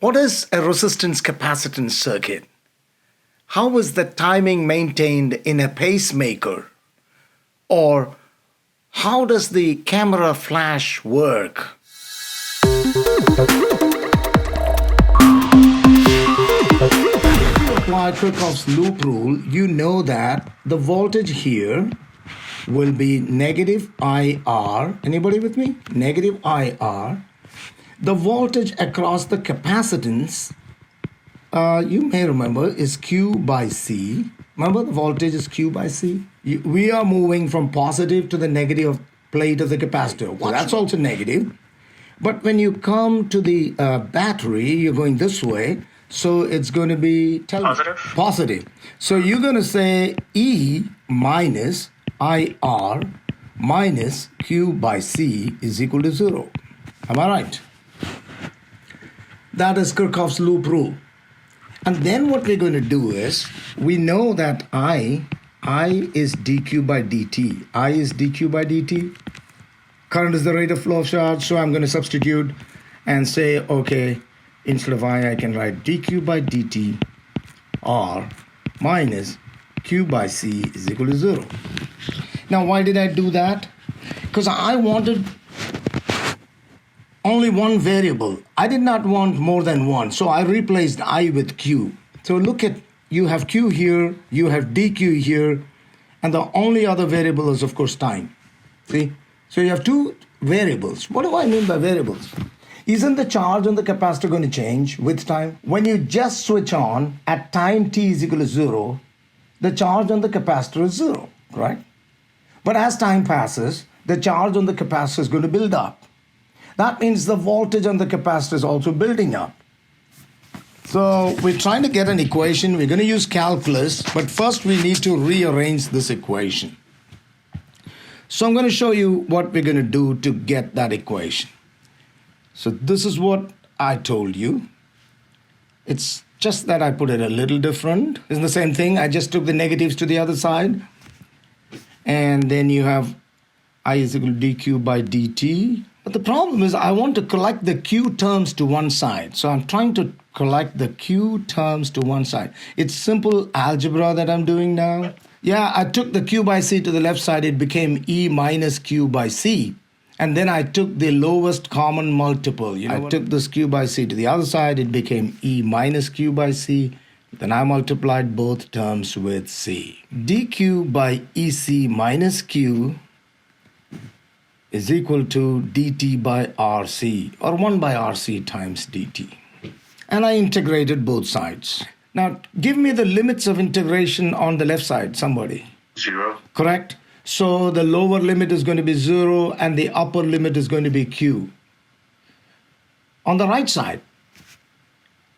What is a resistance capacitance circuit? How is the timing maintained in a pacemaker? Or how does the camera flash work? If you apply Kirchhoff's loop rule, you know that the voltage here will be negative IR. Anybody with me? Negative IR. The voltage across the capacitance, you may remember, is Q by C. Remember, the voltage is Q by C. We are moving from positive to the negative plate of the capacitor. Well, that's also negative. But when you come to the battery, you're going this way. So it's going to be positive. So you're going to say E minus IR minus Q by C is equal to 0. Am I right? That is Kirchhoff's loop rule. And then what we're going to do is, we know that I is dq by dt. I is dq by dt. Current is the rate of flow of charge, so I'm going to substitute and say, okay, instead of I can write dq by dt R minus Q by C is equal to 0. Now, why did I do that? Because I wanted only one variable. I did not want more than one. So I replaced I with Q. So look at, you have Q here, you have dq here, and the only other variable is, of course, time. See? So you have two variables. What do I mean by variables? Isn't the charge on the capacitor going to change with time? When you just switch on at time t is equal to 0, the charge on the capacitor is 0, right? But as time passes, the charge on the capacitor is going to build up. That means the voltage on the capacitor is also building up. So we're trying to get an equation. We're going to use calculus, but first we need to rearrange this equation. So I'm going to show you what we're going to do to get that equation. So this is what I told you. It's just that I put it a little different. It's the same thing. I just took the negatives to the other side. And then you have I is equal to dq by dt. But the problem is I want to collect the q terms to one side. So I'm trying to collect the q terms to one side. It's simple algebra that I'm doing now. Yeah, I took the q by c to the left side. It became E minus q by c. And then I took the lowest common multiple. I took this q by c to the other side. It became E minus q by c. Then I multiplied both terms with c. dq by EC minus q is equal to dt by RC, or 1 by RC times dt. And I integrated both sides. Now, give me the limits of integration on the left side, somebody. 0. Correct? So the lower limit is going to be 0 and the upper limit is going to be q. On the right side,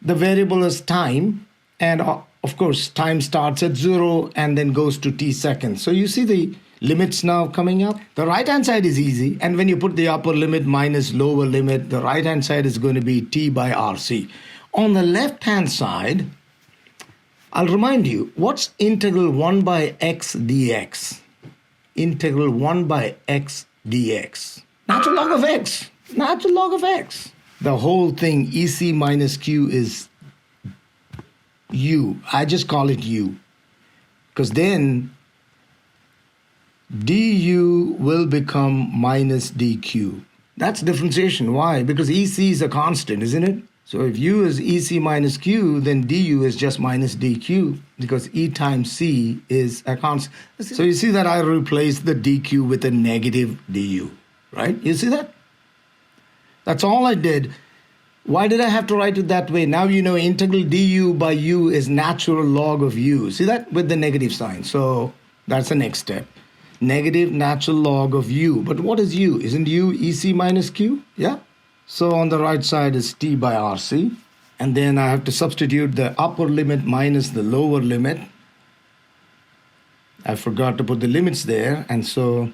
the variable is time, and of course, time starts at 0 and then goes to t seconds. So you see the limits now coming up. The right-hand side is easy, and when you put the upper limit minus lower limit, the right-hand side is going to be t by RC. On the left-hand side, I'll remind you, what's integral 1 by x dx? Integral 1 by x dx. Natural log of x. Natural log of x. The whole thing, EC minus q, is u. I just call it u. Because then du will become minus dq. That's differentiation. Why? Because EC is a constant, isn't it? So if u is EC minus q, then du is just minus dq, because E times c is a constant. So you see that I replaced the dq with a negative du, right? You see that? That's all I did. Why did I have to write it that way? Now you know integral du by u is natural log of u. See that? With the negative sign. So that's the next step. Negative natural log of u. But what is u? Isn't u EC minus q? Yeah? So on the right side is t by RC. And then I have to substitute the upper limit minus the lower limit. I forgot to put the limits there. And so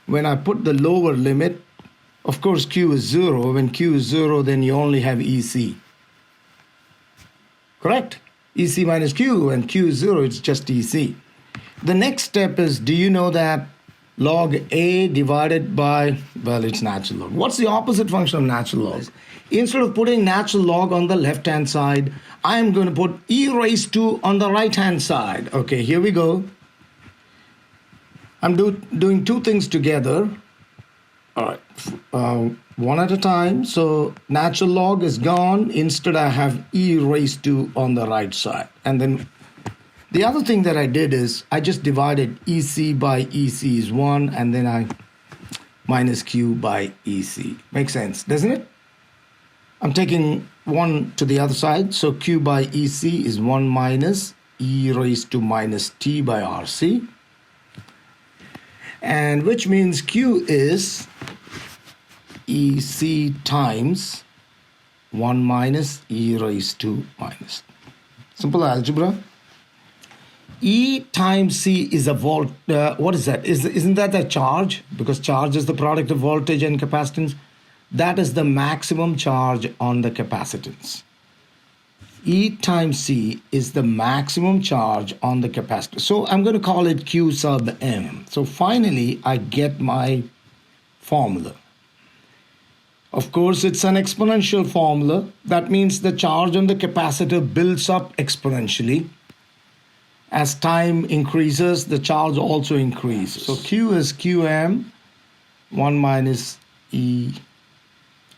when I put the lower limit, of course q is 0. When q is 0, then you only have EC. Correct? EC minus q, and q is 0, it's just EC. The next step is, do you know that log A divided by, well, it's natural log. What's the opposite function of natural log? Instead of putting natural log on the left-hand side, I am going to put e raised to on the right-hand side. Okay, here we go. I'm doing two things together. All right, one at a time. So natural log is gone. Instead, I have e raised to on the right side. And then the other thing that I did is I just divided EC by EC is 1, and then I minus Q by EC. Makes sense, doesn't it? I'm taking 1 to the other side. So Q by EC is 1 minus e raised to minus T by RC. And which means Q is EC times 1 minus e raised to minus. Simple algebra. E times C is a volt. What is that? Isn't that a charge? Because charge is the product of voltage and capacitance. That is the maximum charge on the capacitance. E times C is the maximum charge on the capacitor. So I'm going to call it Q sub M. So finally, I get my formula. Of course, it's an exponential formula. That means the charge on the capacitor builds up exponentially. As time increases, the charge also increases. So Q is Qm, 1 minus e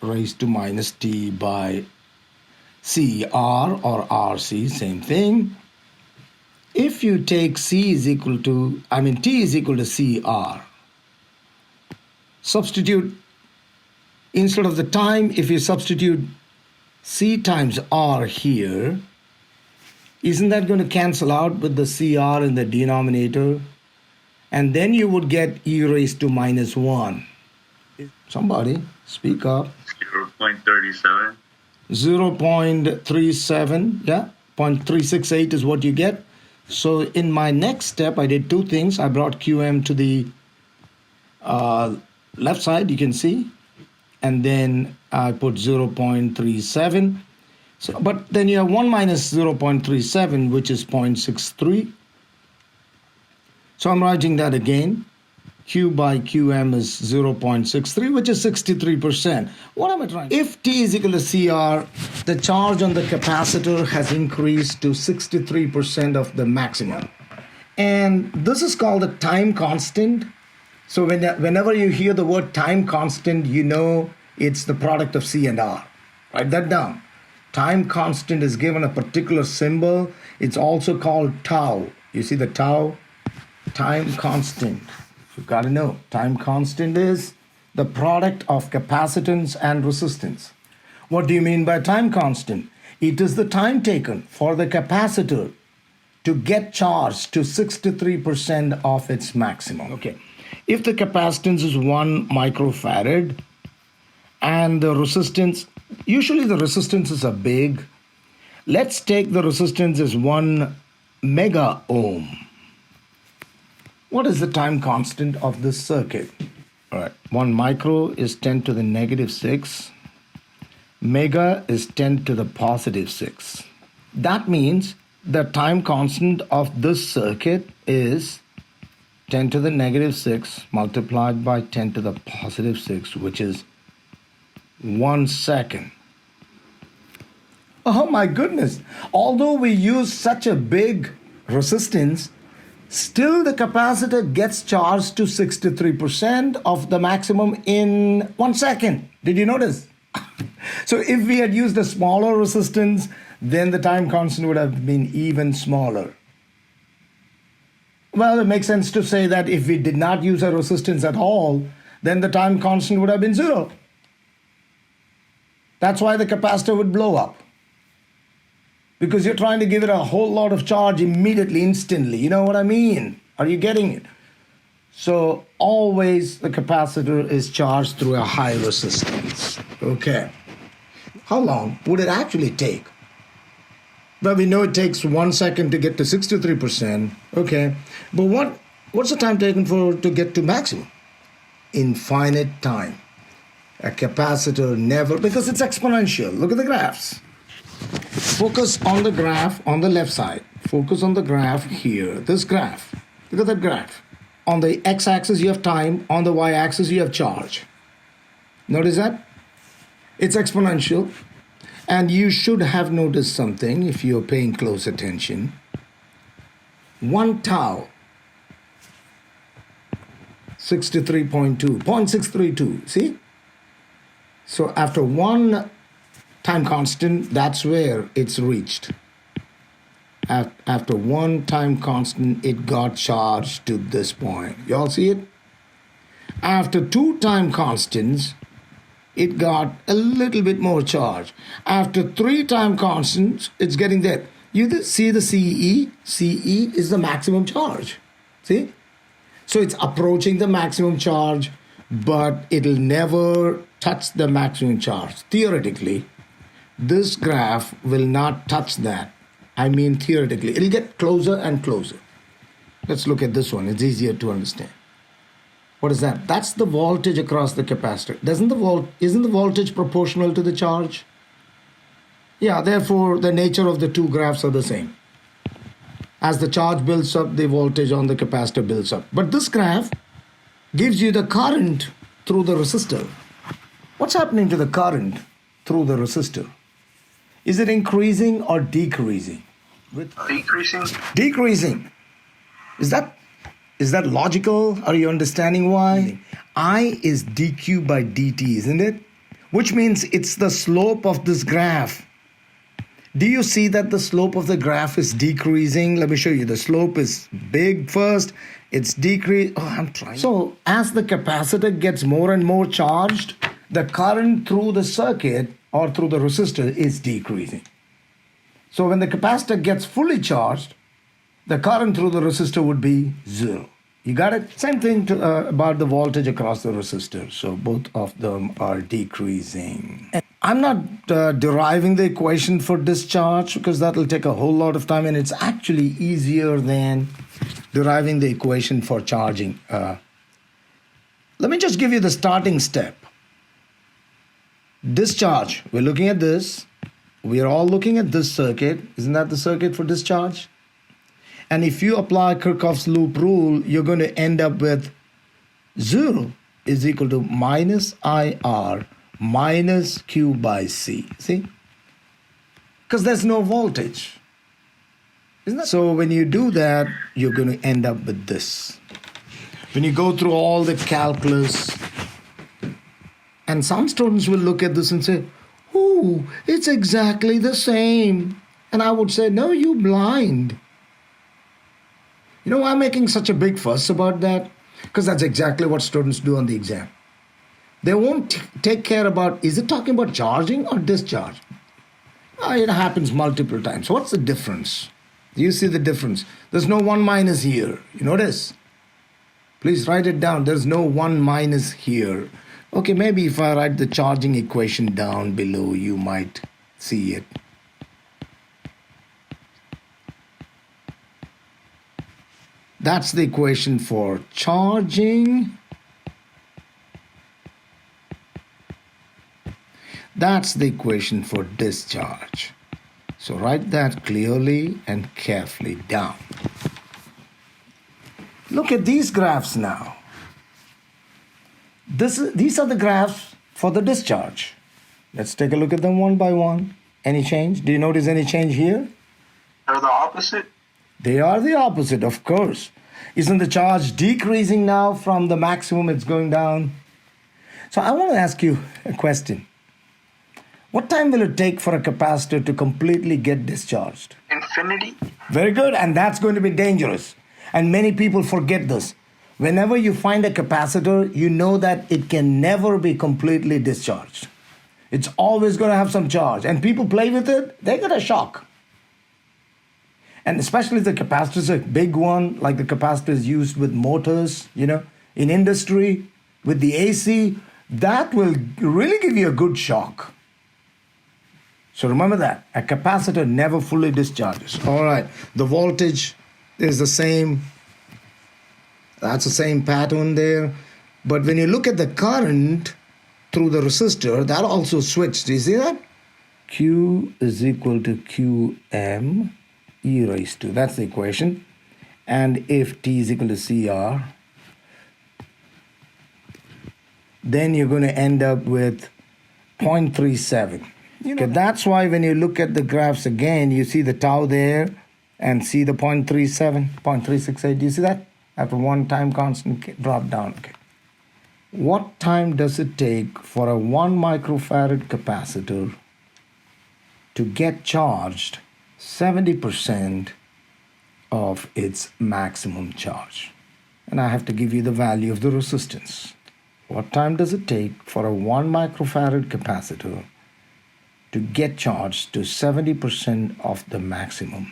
raised to minus T by CR or RC, same thing. If you take T is equal to CR, substitute, instead of the time, if you substitute C times R here, isn't that going to cancel out with the CR in the denominator? And then you would get e raised to minus 1. Somebody, speak up. 0.37. 0.37, yeah, 0.368 is what you get. So in my next step, I did two things. I brought QM to the left side, you can see, and then I put 0.37. So, but then you have 1 minus 0.37, which is 0.63. So I'm writing that again. Q by QM is 0.63, which is 63%. What am I trying? If T is equal to CR, the charge on the capacitor has increased to 63% of the maximum. And this is called the time constant. So whenever you hear the word time constant, you know it's the product of C and R. Write that down. Time constant is given a particular symbol. It's also called tau. You see the tau? Time constant. You've got to know, time constant is the product of capacitance and resistance. What do you mean by time constant? It is the time taken for the capacitor to get charged to 63% of its maximum. Okay. If the capacitance is 1 microfarad and the resistance, usually the resistances are big. Let's take the resistance as 1 mega ohm. What is the time constant of this circuit? All right, 1 micro is 10 to the negative 6. Mega is 10 to the positive 6. That means the time constant of this circuit is 10 to the negative 6 multiplied by 10 to the positive 6, which is 1 second. Oh my goodness. Although we use such a big resistance, still the capacitor gets charged to 63% of the maximum in 1 second. Did you notice? So if we had used a smaller resistance, then the time constant would have been even smaller. Well, it makes sense to say that if we did not use a resistance at all, then the time constant would have been 0. That's why the capacitor would blow up. Because you're trying to give it a whole lot of charge immediately, instantly. You know what I mean? Are you getting it? So always the capacitor is charged through a high resistance. Okay. How long would it actually take? Well, we know it takes 1 second to get to 63%. Okay. But what's the time taken to get to maximum? Infinite time. A capacitor never, because it's exponential. Look at the graphs. Focus on the graph on the left side. Focus on the graph here. This graph. Look at that graph. On the x-axis you have time, on the y-axis you have charge. Notice that? It's exponential. And you should have noticed something if you're paying close attention. 1 tau, 63.2, 0.632, see? So after one time constant, that's where it's reached. After one time constant, it got charged to this point. You all see it? After 2 time constants, it got a little bit more charge. After 3 time constants, it's getting there. You see the CE? CE is the maximum charge. See? So it's approaching the maximum charge, but it'll never touch the maximum charge. Theoretically, this graph will not touch that. I mean theoretically. It'll get closer and closer. Let's look at this one. It's easier to understand. What is that? That's the voltage across the capacitor. Isn't the voltage proportional to the charge? Yeah, therefore the nature of the two graphs are the same. As the charge builds up, the voltage on the capacitor builds up. But this graph gives you the current through the resistor. What's happening to the current through the resistor? Is it increasing or decreasing? Decreasing. Decreasing. Is that logical? Are you understanding why? I is dq by dt, isn't it? Which means it's the slope of this graph. Do you see that the slope of the graph is decreasing? Let me show you. The slope is big first. It's decreasing. Oh, I'm trying. So as the capacitor gets more and more charged, the current through the circuit or through the resistor is decreasing. So when the capacitor gets fully charged, the current through the resistor would be 0. You got it? Same thing about the voltage across the resistor. So both of them are decreasing. And I'm not deriving the equation for discharge because that will take a whole lot of time, and it's actually easier than deriving the equation for charging. Let me just give you the starting step. Discharge. We're looking at this. We are all looking at this circuit. Isn't that the circuit for discharge? And if you apply Kirchhoff's loop rule, you're going to end up with 0 is equal to minus IR minus Q by C. See? Because there's no voltage. Isn't that? So when you do that, you're going to end up with this. When you go through all the calculus, and some students will look at this and say, "Ooh, it's exactly the same." And I would say, "No, you blind." You know why I'm making such a big fuss about that? Because that's exactly what students do on the exam. They won't take care about, is it talking about charging or discharge? It happens multiple times. So what's the difference? Do you see the difference? There's no 1 minus here. You notice? Please write it down. There's no 1 minus here. Okay, maybe if I write the charging equation down below, you might see it. That's the equation for charging. That's the equation for discharge. So write that clearly and carefully down. Look at these graphs now. These are the graphs for the discharge. Let's take a look at them one by one. Any change? Do you notice any change here? They're the opposite. They are the opposite, of course. Isn't the charge decreasing now from the maximum it's going down? So I want to ask you a question. What time will it take for a capacitor to completely get discharged? Infinity. Very good, and that's going to be dangerous. And many people forget this. Whenever you find a capacitor, you know that it can never be completely discharged. It's always going to have some charge. And people play with it, they get a shock. And especially if the capacitor is a big one, like the capacitors used with motors, in industry, with the AC, that will really give you a good shock. So remember that. A capacitor never fully discharges. All right. The voltage is the same. That's the same pattern there. But when you look at the current through the resistor, that also switched. Do you see that? Q is equal to QM e raised to. That's the equation. And if T is equal to CR, then you're going to end up with 0.37. Okay, that's why when you look at the graphs again, you see the tau there and see the 0.37, 0.368. Do you see that? After one time constant drop down. Okay. What time does it take for a 1 microfarad capacitor to get charged 70% of its maximum charge? And I have to give you the value of the resistance. What time does it take for a 1 microfarad capacitor to get charged to 70% of the maximum?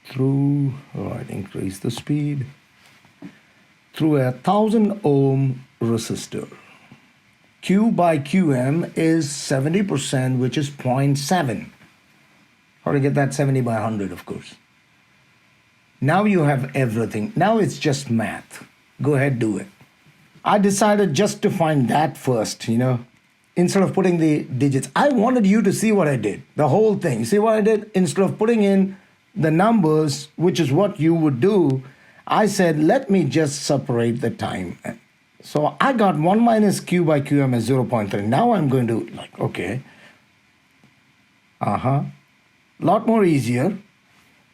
Through, increase the speed, through a 1000 ohm resistor. Q by QM is 70%, which is 0.7. How to get that 70 by 100, of course. Now you have everything. Now it's just math. Go ahead, do it. I decided just to find that first, instead of putting the digits. I wanted you to see what I did, the whole thing. See what I did? Instead of putting in the numbers, which is what you would do, I said, let me just separate the time. So I got 1 minus Q by QM as 0.3. Now I'm going to, okay. Lot more easier.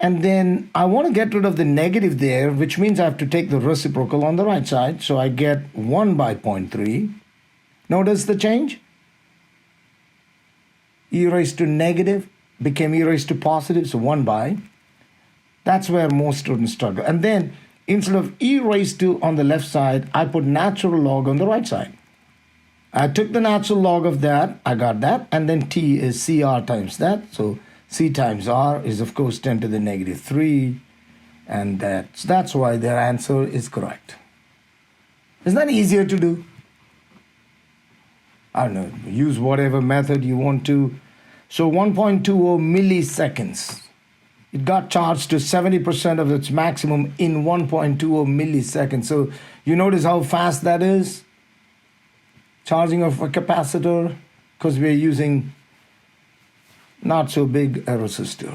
And then I want to get rid of the negative there, which means I have to take the reciprocal on the right side. So I get 1 by 0.3. Notice the change? E raised to negative became e raised to positive, so 1 by. That's where most students struggle. And then instead of e raised to on the left side, I put natural log on the right side. I took the natural log of that, I got that, and then t is CR times that. So C times R is, of course, 10 to the negative 3. And that's why their answer is correct. Isn't that easier to do? I don't know, use whatever method you want to. So 1.20 milliseconds. It got charged to 70% of its maximum in 1.20 milliseconds. So you notice how fast that is? Charging of a capacitor, because we're using not so big a resistor.